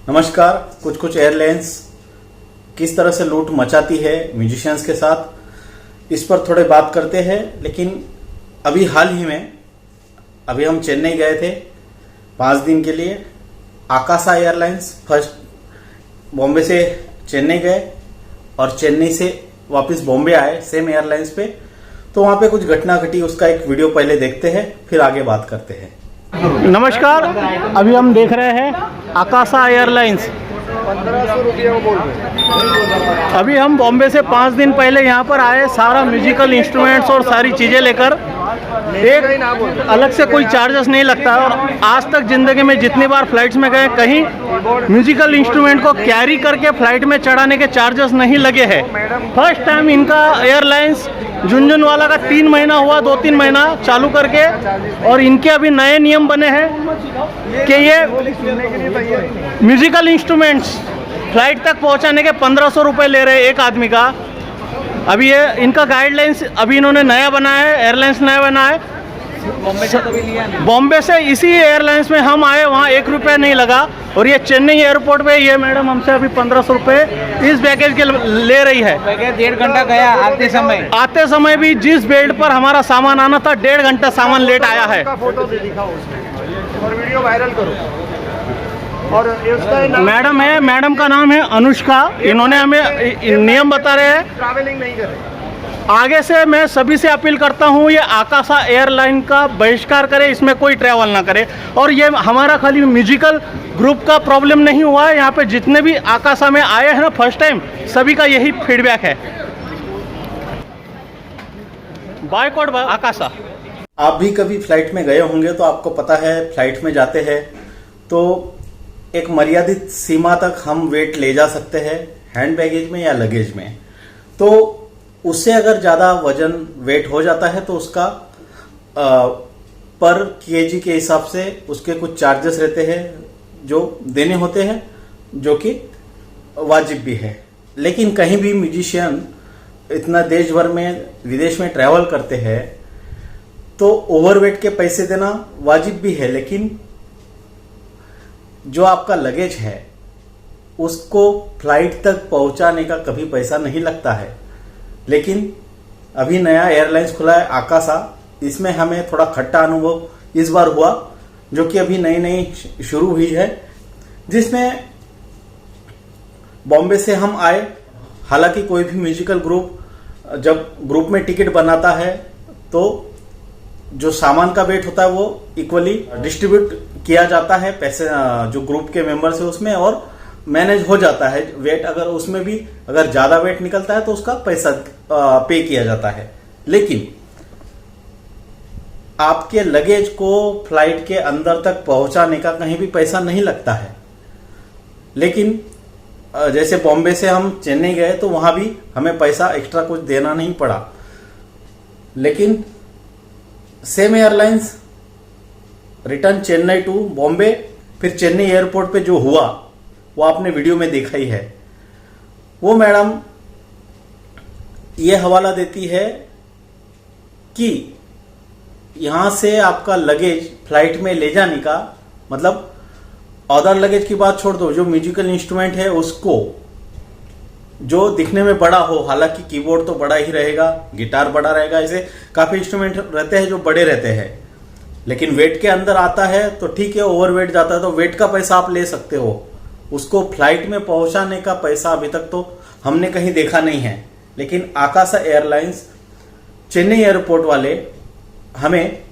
नमस्कार। कुछ कुछ एयरलाइंस किस तरह से लूट मचाती है म्यूजिशियंस के साथ, इस पर थोड़े बात करते हैं। लेकिन अभी हाल ही में हम चेन्नई गए थे 5 दिन के लिए। आकाशा एयरलाइंस फर्स्ट बॉम्बे से चेन्नई गए और चेन्नई से वापस बॉम्बे आए सेम एयरलाइंस पे। तो वहां पे कुछ घटना घटी, उसका एक वीडियो पहले देखते हैं, फिर आगे बात करते हैं। नमस्कार, अभी हम देख रहे हैं आकाशा एयरलाइंस। 1500 रुपये वो बोल रहे। अभी हम बॉम्बे से 5 दिन पहले यहाँ पर आए, सारा म्यूजिकल इंस्ट्रूमेंट्स और सारी चीज़ें लेकर। एक अलग से कोई चार्जेस नहीं लगता और आज तक ज़िंदगी में जितनी बार फ्लाइट्स में गए कहीं म्यूजिकल इंस्ट्रूमेंट को कैरी करके फ्लाइट में चढ़ाने के चार्जेस नहीं लगे हैं। फर्स्ट टाइम इनका एयरलाइंस झुनझुनवाला का 3 महीना हुआ, 2-3 महीना चालू करके, और इनके अभी नए नियम बने हैं कि ये म्यूजिकल इंस्ट्रूमेंट्स फ्लाइट तक पहुंचाने के 1500 रुपये ले रहे हैं एक आदमी का। अभी ये इनका गाइडलाइंस अभी इन्होंने नया बनाया है, एयरलाइंस नया बनाया है। बॉम्बे से इसी एयरलाइंस में हम आए, वहाँ 1 रुपया नहीं लगा। और ये चेन्नई एयरपोर्ट पे ये मैडम हमसे अभी 1500 रुपये इस बैगेज के ले रही है। 1.5 घंटा गया आते समय भी जिस बेल्ट पर हमारा सामान आना था 1.5 घंटा सामान लेट आया है। फोटो दिखाओ उसमें और वीडियो वायरल करो। और मैडम है, मैडम का नाम है अनुष्का। इन्होंने हमें नियम बता रहे हैं, ट्रैवलिंग नहीं करें। आगे से मैं सभी से अपील करता हूं, ये आकाशा एयरलाइन का बहिष्कार करे, इसमें कोई ट्रैवल ना करे। और ये हमारा खाली म्यूजिकल ग्रुप का प्रॉब्लम नहीं हुआ है, यहाँ पे जितने भी आकाशा में आए हैं ना फर्स्ट टाइम, सभी का यही फीडबैक है। बायकॉट आकाशा। आप भी कभी फ्लाइट में गए होंगे तो आपको पता है, फ्लाइट में जाते हैं तो एक मर्यादित सीमा तक हम वेट ले जा सकते हैं हैंड बैगेज में या लगेज में। तो उससे अगर ज़्यादा वजन वेट हो जाता है तो उसका पर केजी के हिसाब से उसके कुछ चार्जेस रहते हैं जो देने होते हैं, जो कि वाजिब भी है। लेकिन कहीं भी म्यूजिशियन इतना देश भर में विदेश में ट्रैवल करते हैं तो ओवरवेट के पैसे देना वाजिब भी है। लेकिन जो आपका लगेज है उसको फ्लाइट तक पहुंचाने का कभी पैसा नहीं लगता है। लेकिन अभी नया एयरलाइंस खुला है आकाशा, इसमें हमें थोड़ा खट्टा अनुभव इस बार हुआ, जो कि अभी नई नई शुरू हुई है। जिसमें बॉम्बे से हम आए, हालांकि कोई भी म्यूजिकल ग्रुप जब ग्रुप में टिकट बनाता है तो जो सामान का वेट होता है वो इक्वली डिस्ट्रीब्यूट किया जाता है, पैसे जो ग्रुप के मेंबर्स है उसमें, और मैनेज हो जाता है वेट। अगर उसमें भी अगर ज्यादा वेट निकलता है तो उसका पैसा पे किया जाता है। लेकिन आपके लगेज को फ्लाइट के अंदर तक पहुंचाने का कहीं भी पैसा नहीं लगता है। लेकिन जैसे बॉम्बे से हम चेन्नई गए तो वहां भी हमें पैसा एक्स्ट्रा कुछ देना नहीं पड़ा। लेकिन same airlines return Chennai to Bombay, फिर चेन्नई एयरपोर्ट पे जो हुआ वो आपने वीडियो में देखा ही है। वो मैडम ये हवाला देती है कि यहां से आपका लगेज फ्लाइट में ले जाने का मतलब, अदर लगेज की बात छोड़ दो, जो म्यूजिकल इंस्ट्रूमेंट है उसको जो दिखने में बड़ा हो, हालांकि कीबोर्ड तो बड़ा ही रहेगा, गिटार बड़ा रहेगा, ऐसे काफी इंस्ट्रूमेंट रहते हैं जो बड़े रहते हैं। लेकिन वेट के अंदर आता है तो ठीक है, ओवरवेट जाता है तो वेट का पैसा आप ले सकते हो, उसको फ्लाइट में पहुंचाने का पैसा अभी तक तो हमने कहीं देखा नहीं है। लेकिन आकाशा एयरलाइंस चेन्नई एयरपोर्ट वाले हमें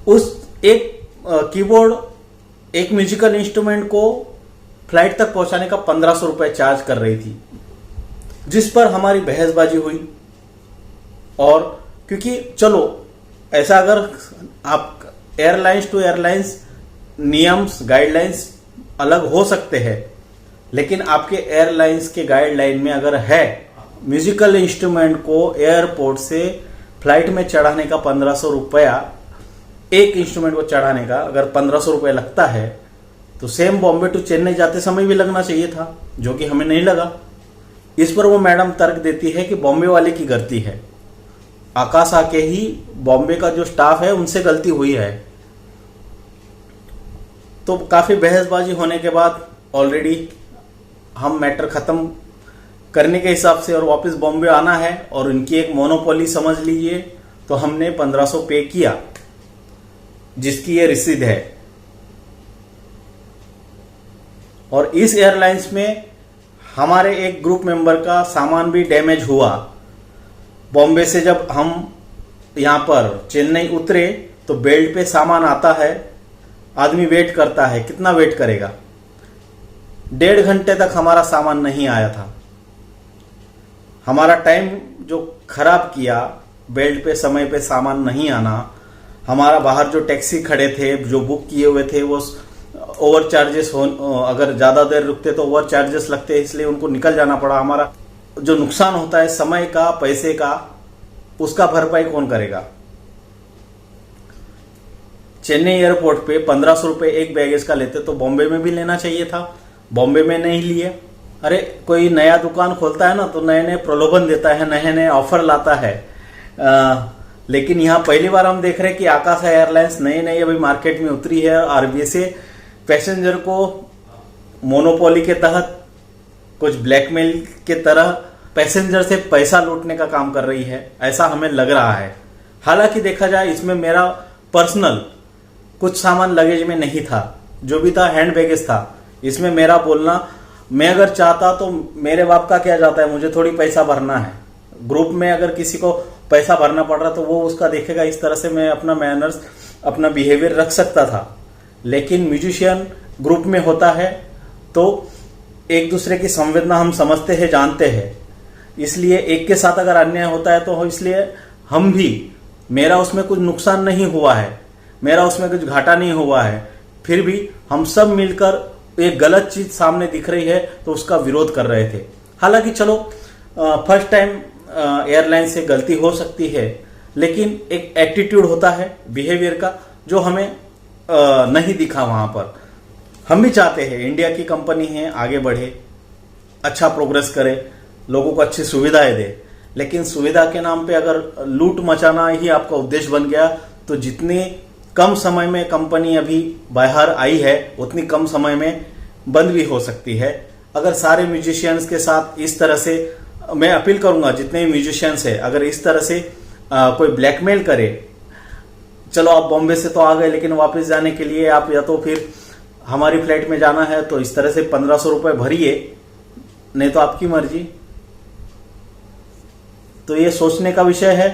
उस एक कीबोर्ड, एक म्यूजिकल इंस्ट्रूमेंट को फ्लाइट तक पहुंचाने का 1500 रुपये चार्ज कर रही थी, जिस पर हमारी बहसबाजी हुई। और क्योंकि चलो ऐसा अगर आप एयरलाइंस टू एयरलाइंस नियम्स गाइडलाइंस अलग हो सकते हैं, लेकिन आपके एयरलाइंस के गाइडलाइन में अगर है म्यूजिकल इंस्ट्रूमेंट को एयरपोर्ट से फ्लाइट में चढ़ाने का 1500 रुपया, एक इंस्ट्रूमेंट को चढ़ाने का अगर 1500 रुपया लगता है तो सेम बॉम्बे टू चेन्नई जाते समय भी लगना चाहिए था, जो कि हमें नहीं लगा। इस पर वो मैडम तर्क देती है कि बॉम्बे वाले की गलती है, आकाशा के ही बॉम्बे का जो स्टाफ है उनसे गलती हुई है। तो काफी बहसबाजी होने के बाद ऑलरेडी हम मैटर खत्म करने के हिसाब से और वापस बॉम्बे आना है और इनकी एक मोनोपोली समझ लीजिए, तो हमने 1500 पे किया, जिसकी ये रसीद है। और इस एयरलाइंस में हमारे एक ग्रुप मेंबर का सामान भी डैमेज हुआ। बॉम्बे से जब हम यहां पर चेन्नई उतरे तो बेल्ट पे सामान आता है, आदमी वेट करता है, कितना वेट करेगा? 1.5 घंटे तक हमारा सामान नहीं आया था। हमारा टाइम जो खराब किया, बेल्ट पे समय पे सामान नहीं आना, हमारा बाहर जो टैक्सी खड़े थे, जो बुक किए हुए थे, वो ओवर चार्जेस हो, अगर ज्यादा देर रुकते तो ओवर चार्जेस लगते, इसलिए उनको निकल जाना पड़ा। हमारा जो नुकसान होता है समय का, पैसे का, उसका भरपाई कौन करेगा? चेन्नई एयरपोर्ट पे 1500 रुपए एक बैगेज का लेते तो बॉम्बे में भी लेना चाहिए था, बॉम्बे में नहीं लिए। अरे कोई नया दुकान खोलता है ना तो नए नए प्रलोभन देता है, नए नए ऑफर लाता है। लेकिन यहाँ पहली बार हम देख रहे हैं कि आकाशा एयरलाइंस नई नई अभी मार्केट में उतरी है। आरबीएसए पैसेंजर को मोनोपोली के तहत कुछ ब्लैकमेल के तरह पैसेंजर से पैसा लूटने का काम कर रही है, ऐसा हमें लग रहा है। हालांकि देखा जाए इसमें मेरा पर्सनल कुछ सामान लगेज में नहीं था, जो भी था हैंड बैगेज था। इसमें मेरा बोलना, मैं अगर चाहता तो मेरे बाप का क्या जाता है, मुझे थोड़ी पैसा भरना है। ग्रुप में अगर किसी को पैसा भरना पड़ रहा तो वो उसका देखेगा, इस तरह से मैं अपना मैनर्स, अपना बिहेवियर रख सकता था। लेकिन म्यूजिशियन ग्रुप में होता है तो एक दूसरे की संवेदना हम समझते हैं, जानते हैं, इसलिए एक के साथ अगर अन्याय होता है तो इसलिए हम भी, मेरा उसमें कुछ नुकसान नहीं हुआ है, मेरा उसमें कुछ घाटा नहीं हुआ है, फिर भी हम सब मिलकर एक गलत चीज सामने दिख रही है तो उसका विरोध कर रहे थे। हालांकि चलो फर्स्ट टाइम एयरलाइन से गलती हो सकती है, लेकिन एक एटीट्यूड होता है बिहेवियर का जो हमें नहीं दिखा वहां पर। हम भी चाहते हैं इंडिया की कंपनी है, आगे बढ़े, अच्छा प्रोग्रेस करे, लोगों को अच्छी सुविधाएं दे, लेकिन सुविधा के नाम पे अगर लूट मचाना ही आपका उद्देश्य बन गया तो जितने कम समय में कंपनी अभी बाहर आई है उतनी कम समय में बंद भी हो सकती है। अगर सारे म्यूजिशियंस के साथ इस तरह से, मैं अपील करूंगा जितने भी म्यूजिशियंस है, अगर इस तरह से कोई ब्लैकमेल करे, चलो आप बॉम्बे से तो आ गए लेकिन वापस जाने के लिए आप या तो फिर हमारी फ्लाइट में जाना है तो इस तरह से 1500 रुपए भरिए, नहीं तो आपकी मर्जी। तो ये सोचने का विषय है।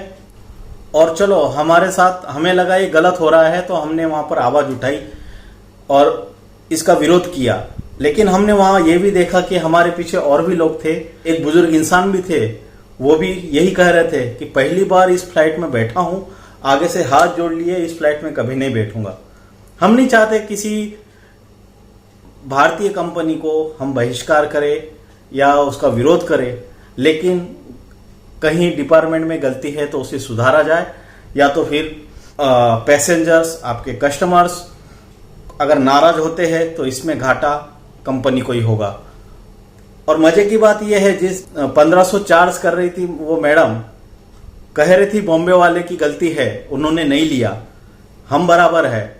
और चलो हमारे साथ, हमें लगा ये गलत हो रहा है तो हमने वहां पर आवाज उठाई और इसका विरोध किया। लेकिन हमने वहां ये भी देखा कि हमारे पीछे और भी लोग थे, एक बुजुर्ग इंसान भी थे, वो भी यही कह रहे थे कि पहली बार इस फ्लाइट में बैठा हूं, आगे से हाथ जोड़ लिए, इस फ्लाइट में कभी नहीं बैठूंगा। हम नहीं चाहते किसी भारतीय कंपनी को हम बहिष्कार करें या उसका विरोध करें, लेकिन कहीं डिपार्टमेंट में गलती है तो उसे सुधारा जाए, या तो फिर पैसेंजर्स, आपके कस्टमर्स अगर नाराज होते हैं तो इसमें घाटा कंपनी को ही होगा। और मजे की बात यह है, जिस 1500 चार्ज कर रही थी वो मैडम, कह रही थी बॉम्बे वाले की गलती है, उन्होंने नहीं लिया, हम बराबर है।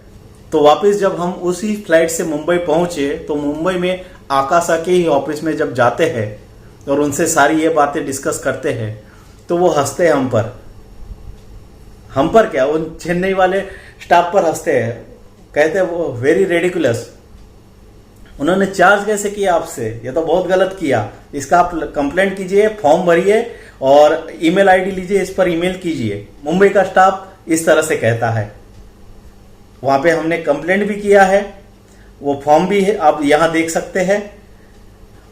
तो वापस जब हम उसी फ्लाइट से मुंबई पहुंचे तो मुंबई में आकाशा के ही ऑफिस में जब जाते हैं और उनसे सारी ये बातें डिस्कस करते हैं तो वो हंसते हैं हम पर क्या, उन चेन्नई वाले स्टाफ पर हंसते हैं, कहते हैं वो वेरी रेडिकुलस, उन्होंने चार्ज कैसे किया आपसे, ये तो बहुत गलत किया, इसका आप कंप्लेंट कीजिए, फॉर्म भरिए और ईमेल आईडी लीजिए, इस पर ईमेल कीजिए। मुंबई का स्टाफ इस तरह से कहता है। वहां पे हमने कंप्लेंट भी किया है, वो फॉर्म भी है, आप यहां देख सकते हैं,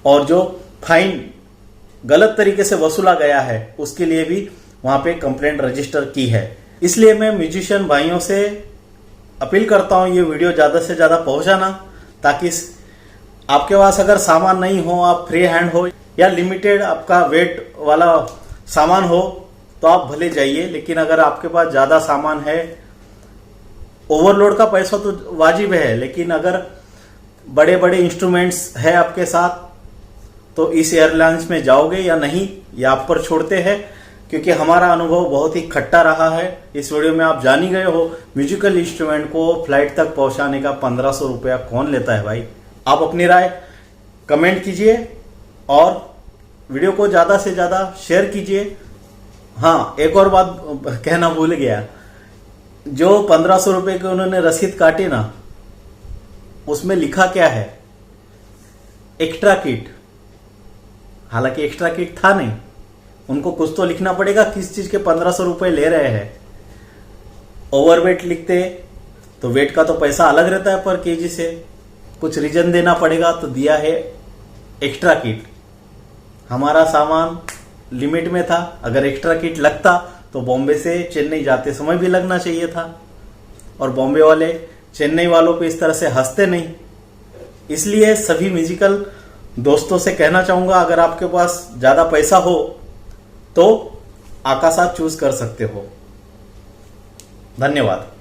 और जो फाइन गलत तरीके से वसूला गया है उसके लिए भी वहां पे कंप्लेंट रजिस्टर की है। इसलिए मैं म्यूजिशियन भाइयों से अपील करता हूं ये वीडियो ज्यादा से ज्यादा पहुंचाना, ताकि आपके पास अगर सामान नहीं हो, आप फ्री हैंड हो या लिमिटेड आपका वेट वाला सामान हो तो आप भले जाइए, लेकिन अगर आपके पास ज्यादा सामान है, ओवरलोड का पैसा तो वाजिब है, लेकिन अगर बड़े बड़े इंस्ट्रूमेंट्स है आपके साथ तो इस एयरलाइंस में जाओगे या नहीं, ये आप पर छोड़ते हैं, क्योंकि हमारा अनुभव बहुत ही खट्टा रहा है। इस वीडियो में आप जान ही गए हो, म्यूजिकल इंस्ट्रूमेंट को फ्लाइट तक पहुंचाने का 1500 रुपया कौन लेता है भाई। आप अपनी राय कमेंट कीजिए और वीडियो को ज्यादा से ज्यादा शेयर कीजिए। हाँ, एक और बात कहना भूल गया, जो 1500 रुपए के उन्होंने रसीद काटी ना, उसमें लिखा क्या है, एक्स्ट्रा किट। हालांकि एक्स्ट्रा किट था नहीं, उनको कुछ तो लिखना पड़ेगा किस चीज के 1500 रुपए ले रहे हैं। ओवरवेट लिखते तो वेट का तो पैसा अलग रहता है पर केजी से, कुछ रीजन देना पड़ेगा, तो दिया है एक्स्ट्रा किट। हमारा सामान लिमिट में था, अगर एक्स्ट्रा किट लगता तो बॉम्बे से चेन्नई जाते समय भी लगना चाहिए था, और बॉम्बे वाले चेन्नई वालों पे इस तरह से हंसते नहीं। इसलिए सभी म्यूजिकल दोस्तों से कहना चाहूंगा, अगर आपके पास ज्यादा पैसा हो तो आकाशा चूज कर सकते हो। धन्यवाद।